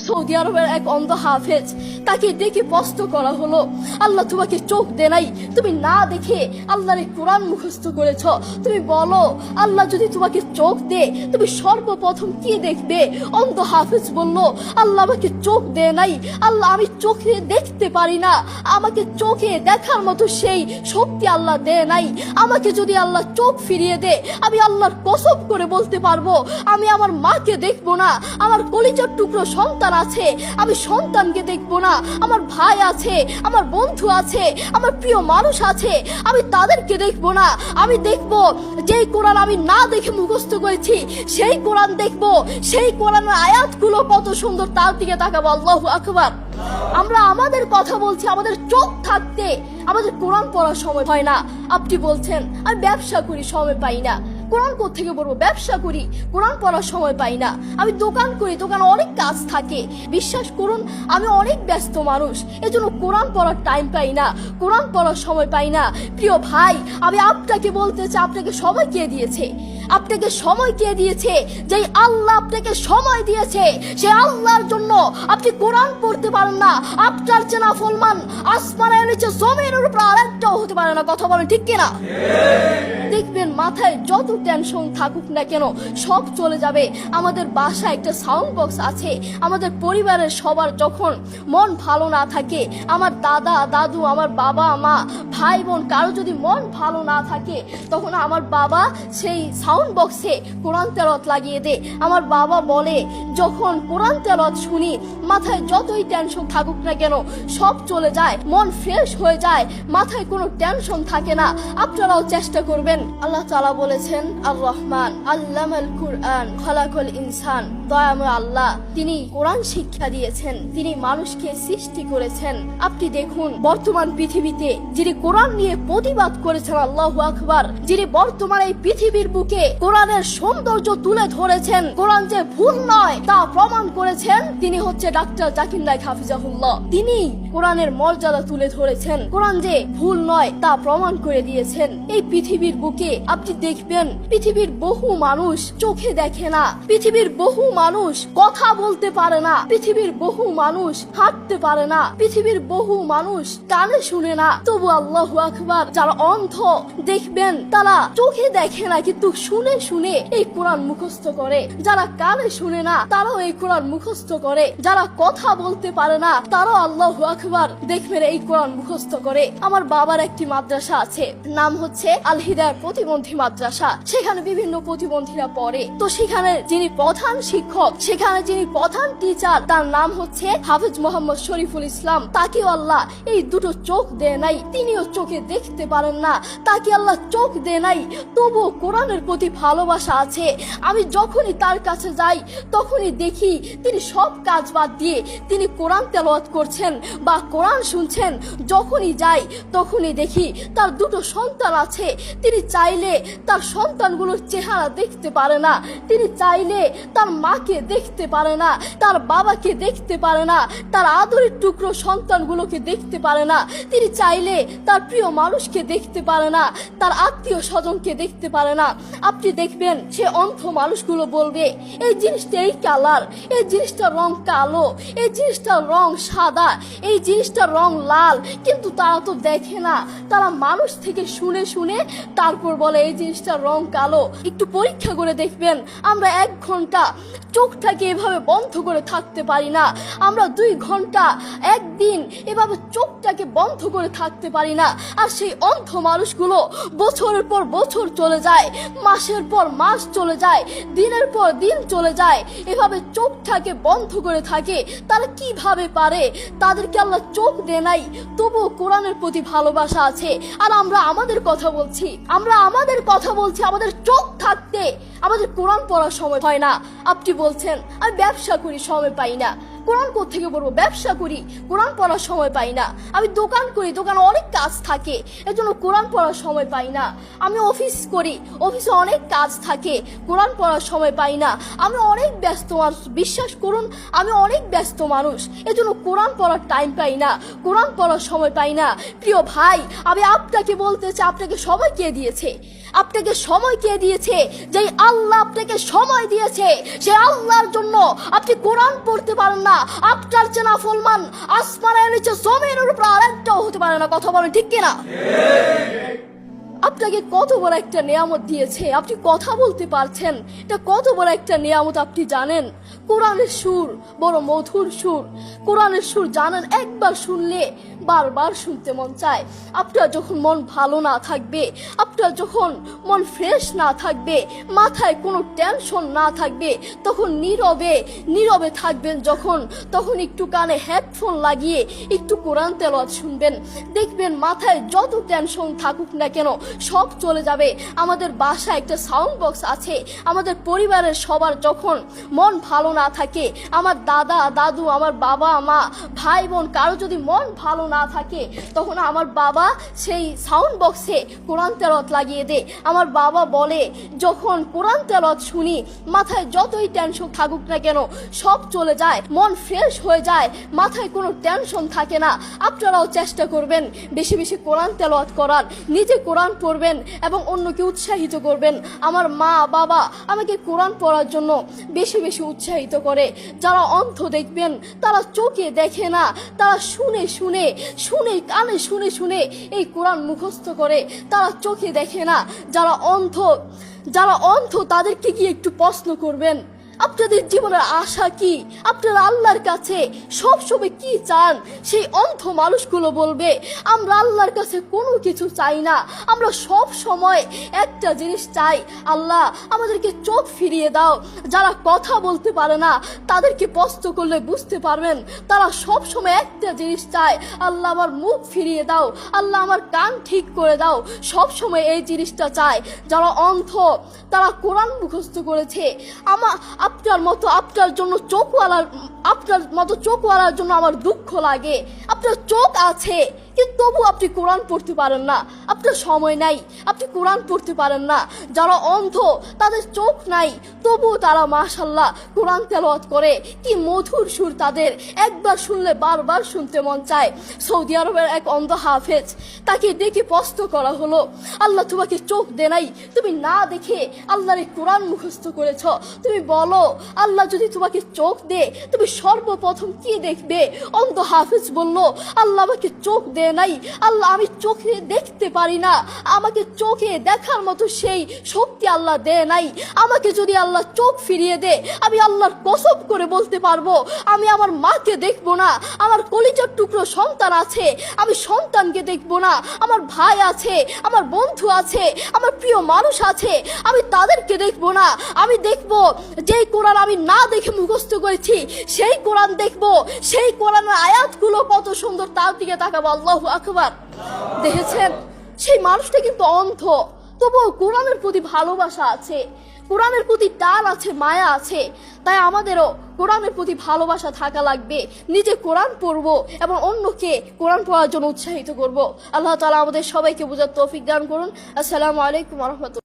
Saudi আরবের এক অন্ধ হাফেজ, তাকে ডেকে প্রশ্ন করা হলো, আল্লাহ তোমাকে চোখ দে নাই, তুমি না দেখে আল্লাহর কোরআন মুখস্থ করেছ, তুমি বলো আল্লাহ যদি তোমাকে চোখ দে তুমি সর্বপ্রথম কি দেখবে? অন্ধ হাফেজ বলল, আল্লাহ আমাকে চোখ দে নাই, আল্লাহ আমি চোখে দেখতে পারি না, আমাকে চোখে দেখার মতো সেই শক্তি আল্লাহ দে নাই। আমাকে যদি আল্লাহ চোখ ফিরিয়ে দে, আমি আল্লাহর কসম করে বলতে পারবো আমি আমার মাকে দেখবো না, আমার কলিজার টুকরো সন্তান আছে আমি সন্তানকে দেখবো না, আমার ভাই আছে, আমার বন্ধু আছে, আমার প্রিয় মানুষ আছে আমি তাদেরকে দেখবো না। আমি দেখবো যেই কোরআন আমি না দেখে মুখস্থ করেছি সেই কোরআন দেখবো, সেই কোরআনের আয়াতগুলো কত সুন্দর তার দিকে তাকাবো। আল্লাহু আকবার। আমরা আমাদের কথা বলছি, আমাদের চোখ থাকতে আমাদের কোরআন পড়ার সময় হয় না। আপনি বলছেন আমি ব্যবসা করি সময় পাই না, কোরআন কোত্থেকে পড়বো? ব্যবসা করি কোরআন পড়ার সময় পাই না, আমি দোকান করি দোকানে অনেক কাজ থাকে, বিশ্বাস করুন আমি অনেক ব্যস্ত মানুষ, এজন্য কোরআন পড়ার টাইম পাই না, কোরআন পড়ার সময় পাই না। প্রিয় ভাই, আমি আপনাকে বলতে চাই আপনাকে সময় কে দিয়েছে? আপনাকে সময় কে দিয়েছে? যেই আল্লাহ আপনাকে সময় দিয়েছে সেই আল্লাহর জন্য আপনি কোরআন পড়তে পারেন না। আপনার চেনা ফলমান আসমানের নিচে জমিনের উপর আরেকটাও হতে পারে না। কথা বলেন ঠিক কিনা? দেখবেন মাথায় যত টেনশন থাকুক না কেন সব চলে যাবে। আমাদের বাসায় একটা সাউন্ড বক্স আছে, আমাদের পরিবারের সবার যখন মন ভালো না থাকে, আমার দাদা দাদু, আমার বাবা মা, ভাই বোন কারো যদি মন ভালো না থাকে, তখন আমার বাবা সেই সাউন্ড বক্সে কোরআন তেলাওয়াত লাগিয়ে দে। আমার বাবা বলে যখন কোরআন তেলাওয়াত শুনি মাথায় যতই টেনশন থাকুক না কেন সব চলে যায়, মন ফ্রেশ হয়ে যায়, মাথায় কোনো টেনশন থাকে না। আপনারাও চেষ্টা করবেন। আল্লাহ তাআলা বলেছেন আর রহমান আল্লামাল কুরআন খালাকাল ইনসান, দয়াময় আল্লাহ তিনি কোরআন শিক্ষা দিয়েছেন, তিনি মানুষকে সৃষ্টি করেছেন। আপনি দেখুন বর্তমান পৃথিবীতে যিনি কোরআন নিয়ে প্রতিবাদ করেছেন, আল্লাহু আকবার, যিনি বর্তমান এই পৃথিবীর বুকে কোরআনের সৌন্দর্য তুলে ধরেছেন, কোরআন যে ভুল নয় তা প্রমাণ করেছেন, তিনি হচ্ছে ডাক্তার জাকির নায়েক হাফিজাহুল্লাহ। তিনি কোরআনের মর্যাদা তুলে ধরেছেন, কোরআন যে ভুল নয় তা প্রমাণ করে দিয়েছেন। এই পৃথিবীর বুকে আপনি দেখবেন পৃথিবীর বহু মানুষ চোখে দেখে না, পৃথিবীর বহু মানুষ কথা বলতে পারে না, পৃথিবীর বহু মানুষ হাঁটতে পারে না, পৃথিবীর বহু মানুষ কানে শুনে না, তবু আল্লাহু আকবার যারা অন্ধ দেখবেন তারা চোখে দেখে না কিন্তু শুনে শুনে এই কোরআন মুখস্থ করে, যারা কানে শুনে না তারাও এই কোরআন মুখস্থ করে, যারা কথা বলতে পারে না তারাও আল্লাহু আকবার দেখবেন এই কোরআন মুখস্থ করে। আমার বাবার একটি মাদ্রাসা আছে, নাম হচ্ছে আল হিদায়াত প্রতিবন্ধী মাদ্রাসা, সেখানে বিভিন্ন প্রতিবন্ধীরা পড়ে। তো সেখানে যিনি প্রধান শিক্ষক, সেখানে যিনি প্রধান টিচার, তার নাম হচ্ছে হাফেজ মোহাম্মদ শরীফুল ইসলাম। তাকেও আল্লাহ এই দুটো চোখ দেয় নাই, তিনিও চোখে দেখতে পারেন না, তাকে আল্লাহ চোখ দেয় নাই, তবুও কোরআনের প্রতি ভালোবাসা আছে। আমি যখনই তার কাছে যাই তখনই দেখি তিনি সব কাজ বাদ দিয়ে তিনি কোরআন তেলাওয়াত করছেন বা কোরআন শুনছেন। যখনই যাই তখনই দেখি তার দুটো সন্তান আছে, তিনি চাইলে তার সন্তানগুলোর চেহারা দেখতে পারে না, তিনি চাইলে তার মাকে দেখতে পারে না, তার বাবাকে দেখতে পারে না, তার আদরের টুকরো সন্তানগুলোকে দেখতে পারে না, তিনি চাইলে তার প্রিয় মানুষকে দেখতে পারে না, তার আত্মীয় স্বজনকে দেখতে পারে না। আপনি দেখবেন সে অন্ধ মানুষগুলো বলবে এই জিনিসটা এই কালার, এই জিনিসটার রং কালো, এই জিনিসটার রং সাদা, এই জিনিসটার রং লাল, কিন্তু তারা তো দেখে না, তারা মানুষ থেকে শুনে শুনে তারপর বলে এই জিনিসটার রং কালো। একটু পরীক্ষা করে দেখবেন আমরা 1 ঘন্টা চোখটাকে এভাবে বন্ধ করে থাকতে পারি না, আমরা 2 ঘন্টা একদিন এভাবে চোখটাকে বন্ধ করে থাকতে পারি না। আর সেই অন্ধ মানুষগুলো বছরের পর বছর চলে যায়, মাসের পর মাস চলে যায়, দিনের পর দিন চলে যায়, এভাবে চোখটাকে বন্ধ করে থাকে। তারা কিভাবে পারে? তাদেরকে আল্লাহ চোখ দেয় নাই, তবুও কোরআনের প্রতি ভালোবাসা আছে। আর আমরা আমাদের কথা বলছি, আমাদের চোখ থাকতে আমাদের কোরআন পড়ার সময় হয় না। আপনি বলছেন আমি ব্যবসা করি সময় পাই না, কোরআন কোত্থেকে পড়বো? ব্যবসা করি কোরআন পড়ার সময় পাই না, আমি দোকান করি দোকানে অনেক কাজ থাকে এজন্য কোরআন পড়ার সময় পাই না, আমি অফিস করি অফিসে অনেক কাজ থাকে কোরআন পড়ার সময় পাই না, আমি অনেক ব্যস্ত মানুষ, বিশ্বাস করুন আমি অনেক ব্যস্ত মানুষ এজন্য কোরআন পড়ার টাইম পাই না, কোরআন পড়ার সময় পাই না। প্রিয় ভাই, আমি আপনাকে বলতে চাই আপনাকে সময় কে দিয়েছে? আপনাকে সময় কে দিয়েছে? যেই আল্লাহ আপনাকে সময় দিয়েছে, সে আল্লাহর জন্য আপনি কোরআন পড়তে পারেন না। আপনার চেনা ফলমান আসমানের নিচে জমিনের উপর আর একটাও হতে পারে না। কথা বলেন ঠিক কিনা? আপনাকে কত বড় একটা নিয়ামত দিয়েছে, আপনি কথা বলতে পারছেন, এটা কত বড় একটা নিয়ামত আপনি জানেন? কোরআনের সুর বড় মধুর সুর। কোরআনের সুর জানেন, একবার শুনলে বারবার শুনতে মন চায়। আপনার যখন মন ভালো না থাকবে, আপনার যখন মন ফ্রেশ না থাকবে, মাথায় কোনো টেনশন না থাকবে, তখন নীরবে নীরবে থাকবেন যখন, তখন একটু কানে হেডফোন লাগিয়ে একটু কোরআন তেলাওয়াত শুনবেন। দেখবেন মাথায় যত টেনশন থাকুক না কেন সব চলে যাবে। আমাদের বাসায় একটা সাউন্ড বক্স আছে। আমাদের পরিবারের সবার যখন মন ভালো না থাকে, আমার দাদা দাদু, আমার বাবা মা, ভাই বোন, কারো যদি মন ভালো না থাকে, তখন আমার বাবা সেই সাউন্ড বক্সে কোরআন তেলাওয়াত লাগিয়ে দেয়। আমার বাবা বলে, যখন কোরআন তেলাওয়াত শুনি মাথায় যতই টেনশন থাকুক না কেন সব চলে যায়, মন ফ্রেশ হয়ে যায়, মাথায় কোনো টেনশন থাকে না। আপনারাও চেষ্টা করবেন বেশি বেশি কোরআন তেলাওয়াত করার, নিজে কোরআন পড়বেন এবং অন্যকে উৎসাহিত করবেন। আমার মা বাবা আমাকে কোরআন পড়ার জন্য বেশি বেশি উৎসাহিত করে। যারা অন্ধ দেখবেন, তারা চোখে দেখে না, তারা শুনে শুনে শুনে কানে শুনে শুনে এই কোরআন মুখস্থ করে, তারা চোখে দেখে না। যারা অন্ধ তাদেরকে গিয়ে একটু প্রশ্ন করবেন, আপনাদের জীবনের আশা কি? আপনারা আল্লাহর কাছে সবসময় কি চান? সেই অন্ধ মানুষগুলো বলবে, আমরা আল্লাহর কাছে কোনো কিছু চাই না, আমরা সব সময় একটা জিনিস চাই, আল্লাহ আমাদেরকে চোখ ফিরিয়ে দাও। যারা কথা বলতে পারে না তাদেরকে প্রশ্ন করলে বুঝতে পারবেন, তারা সব সময় একটা জিনিস চায়, আল্লাহ আমার মুখ ফিরিয়ে দাও, আল্লাহ আমার কান ঠিক করে দাও। সব সময় এই জিনিসটা চায়। যারা অন্ধ তারা কোরআন মুখস্থ করেছে। আপনার মতো চোখওয়ালার জন্য আমার দুঃখ লাগে। আপনার চোখ আছে কিন্তু তবু আপনি কোরআন পড়তে পারেন না, আপনার সময় নাই, আপনি কোরআন পড়তে পারেন না। যারা অন্ধ তাদের চোখ নাই তবুও তারা মাশাআল্লাহ কোরআন তেলাওয়াত করে। কি মধুর সুর তাদের, একবার শুনলে বারবার শুনতে মন চায়। সৌদি আরবের এক অন্ধ হাফেজ, তাকে দেখে প্রশ্ন করা হলো, আল্লাহ তোমাকে চোখ দে নাই, তুমি না দেখে আল্লাহর কোরআন মুখস্থ করেছ, তুমি বলো আল্লাহ যদি তোমাকে চোখ দে তুমি সর্বপ্রথম কি দেখবে? অন্ধ হাফেজ বলল, আল্লাহ আমাকে চোখ দে নাই, আল্লাহ আমি চোখে দেখতে পারি না, আমাকে চোখে দেখার মতো সেই শক্তি আল্লাহ দে নাই। আমাকে যদি আল্লাহ চোখ ফিরিয়ে দে, আমি আল্লাহর কসম করে বলতে পারবো আমি আমার মাকে দেখবো না। আমার কলিজার টুকরো সন্তান আছে, আমি সন্তানকে দেখবো না। আমার ভাই আছে, আমার বন্ধু আছে, আমার প্রিয় মানুষ আছে, আমি তাদেরকে দেখবো না। আমি দেখবো যেই কোরআন আমি না দেখে মুখস্থ করেছি সেই কোরআন দেখবো, সেই কোরআনের আয়াতগুলো কত সুন্দর, তার দিকে তাকাবো। আল্লাহু আকবার। দেখেছেন, সেই মানুষটা কিন্তু অন্ধ, তবুও কোরআনের প্রতি ভালোবাসা আছে, কোরআনের প্রতি টান আছে, মায়া আছে। তাই আমাদেরও কোরআনের প্রতি ভালোবাসা থাকা লাগবে। নিজে কোরআন পড়বো এবং অন্যকে কোরআন পড়ার জন্য উৎসাহিত করব। আল্লাহ তাআলা আমাদের সবাইকে বোঝার তৌফিক দান করুন। আসসালামু আলাইকুম ওয়া রাহমাতুল্লাহ।